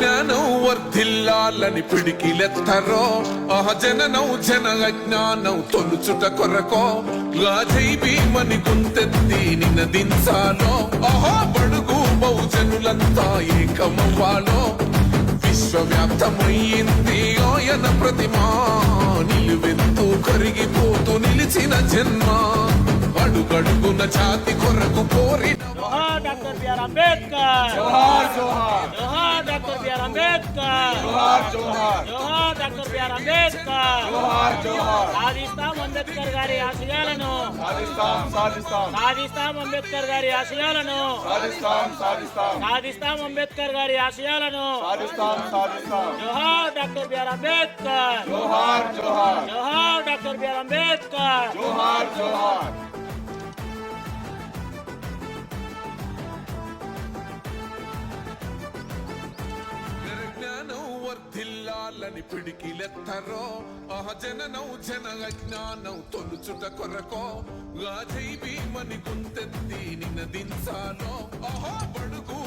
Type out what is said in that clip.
జ్ఞానం వర్ధిల్లాలని పిడికిలెత్తరో జననం జన అజ్ఞానం తొలుచుట కొరకో రాజై భీమని గుంతెత్తి నినదించాలో బడుగు బహుజనులంతా ఏకమవ్వాలో విశ్వవ్యాప్తమయ్యింది ఆయన ప్రతిమా నిలువెత్తు కరిగిపోతూ నిలిచిన జన్మ అడుగడుగున జాతి కొరకు కోరిన డాక్టర్ బిఆర్ అంబేద్కర్ జోహార్ జోహార్ జోహార్ డాక్టర్ బిఆర్ అంబేద్కర్ జోహార్ జోహార్ జోహార్ డాక్టర్ బిఆర్ అంబేద్కర్ జోహార్ జోహార్ సాధిస్తాం అంబేద్కర్ గారి ఆశయాలను సాధిస్తాం సాధిస్తాం సాధిస్తాం అంబేద్కర్ గారి ఆశయాలను సాధిస్తాం సాధిస్తాం సాధిస్తాం అంబేద్కర్ గారి ఆశయాలను సాధిస్తాం సాధిస్తాం జోహార్ డాక్టర్ బిఆర్ అంబేద్కర్ జోహార్ జోహార్ జోహార్ డాక్టర్ బిఆర్ అంబేద్కర్ జోహార్ జోహార్ జ్ఞానం వర్ధిల్లాలని పిడికిలెత్తరో జననం జన అజ్ఞానం తొలుచుట కొరకో రాజై భీమని గుంతెత్తి నినదించాలో బడుగు